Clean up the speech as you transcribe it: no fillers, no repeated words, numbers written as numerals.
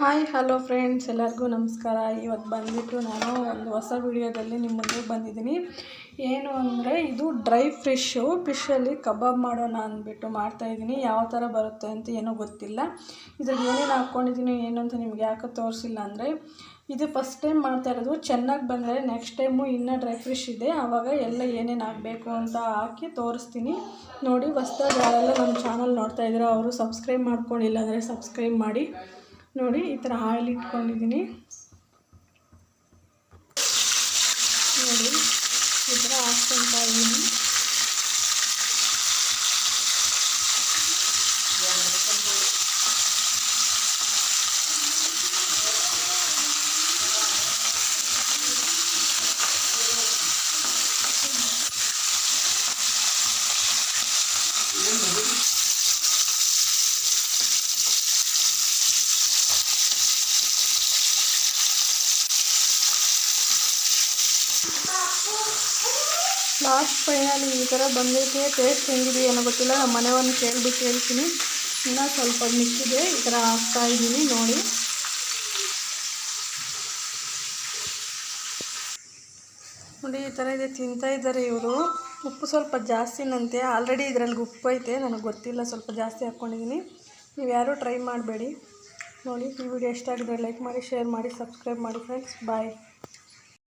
Hi hello friends, ಎಲ್ಲರಿಗೂ ನಮಸ್ಕಾರ. ಇವತ್ತು ಬಂದುಬಿಟ್ಟು ನಾನು ಒಂದು ಹೊಸ ವಿಡಿಯೋದಲ್ಲಿ ನಿಮ್ಮ ಮುಂದೆ ಬಂದಿದ್ದೀನಿ. ಏನು ಅಂದರೆ, ಇದು ಡ್ರೈ ಫಿಶಲ್ಲಿ ಕಬಾಬ್ ಮಾಡೋಣ ಅಂದ್ಬಿಟ್ಟು ಮಾಡ್ತಾಯಿದ್ದೀನಿ. ಯಾವ ಥರ ಬರುತ್ತೆ ಅಂತ ಏನೂ ಗೊತ್ತಿಲ್ಲ. ಇದ್ರಲ್ಲಿ ಏನೇನು ಹಾಕ್ಕೊಂಡಿದ್ದೀನಿ ಏನು ಅಂತ ನಿಮ್ಗೆ ಯಾಕೆ ತೋರಿಸಿಲ್ಲ ಅಂದರೆ, ಇದು ಫಸ್ಟ್ ಟೈಮ್ ಮಾಡ್ತಾ ಇರೋದು. ಚೆನ್ನಾಗಿ ಬಂದರೆ ನೆಕ್ಸ್ಟ್ ಟೈಮು ಇನ್ನೂ ಡ್ರೈ ಫಿಶ್ ಇದೆ, ಆವಾಗ ಎಲ್ಲ ಏನೇನು ಹಾಕಬೇಕು ಅಂತ ಹಾಕಿ ತೋರಿಸ್ತೀನಿ. ನೋಡಿ, ಹೊಸ್ದಾಗಿ ಯಾರೆಲ್ಲ ನಮ್ಮ ಚಾನಲ್ ನೋಡ್ತಾ ಇದ್ದೀರೋ ಅವರು ಸಬ್ಸ್ಕ್ರೈಬ್ ಮಾಡ್ಕೊಂಡಿಲ್ಲ ಅಂದರೆ ಸಬ್ಸ್ಕ್ರೈಬ್ ಮಾಡಿ. ನೋಡಿ, ಈ ಥರ ಆಯಿಲ್ ಇಟ್ಕೊಂಡಿದ್ದೀನಿ. ನೋಡಿ, ಈ ಥರ ಹಾಕ್ಕೊಳ್ತಾ ಇದ್ದೀನಿ. ಲಾಸ್ಟ್ ಫೈನಲಿ ಈ ಥರ ಬಂದೈತೆ. ಟೇಸ್ಟ್ ಹೆಂಗಿದೆ ಏನೋ ಗೊತ್ತಿಲ್ಲ. ನಮ್ಮ ಮನೆಯವ್ರನ್ನ ಕೇಳಿಬಿಟ್ಟು ಹೇಳ್ತೀನಿ. ಇನ್ನೂ ಸ್ವಲ್ಪ ಮಿಕ್ಕಿದೆ, ಈ ಥರ ಹಾಕ್ತಾಯಿದ್ದೀನಿ. ನೋಡಿ, ಈ ಥರ ಇದೆ. ತಿಂತಾಯಿದ್ದಾರೆ ಇವರು. ಉಪ್ಪು ಸ್ವಲ್ಪ ಜಾಸ್ತಿನಂತೆ. ಆಲ್ರೆಡಿ ಇದರಲ್ಲಿ ಉಪ್ಪು ಐತೆ, ನನಗೆ ಗೊತ್ತಿಲ್ಲ, ಸ್ವಲ್ಪ ಜಾಸ್ತಿ ಹಾಕ್ಕೊಂಡಿದ್ದೀನಿ. ನೀವು ಯಾರೂ ಟ್ರೈ ಮಾಡಬೇಡಿ. ನೋಡಿ, ಈ ವಿಡಿಯೋ ಇಷ್ಟ ಆಗಿದ್ರೆ ಲೈಕ್ ಮಾಡಿ, ಶೇರ್ ಮಾಡಿ, ಸಬ್ಸ್ಕ್ರೈಬ್ ಮಾಡಿ ಫ್ರೆಂಡ್ಸ್. ಬಾಯ್.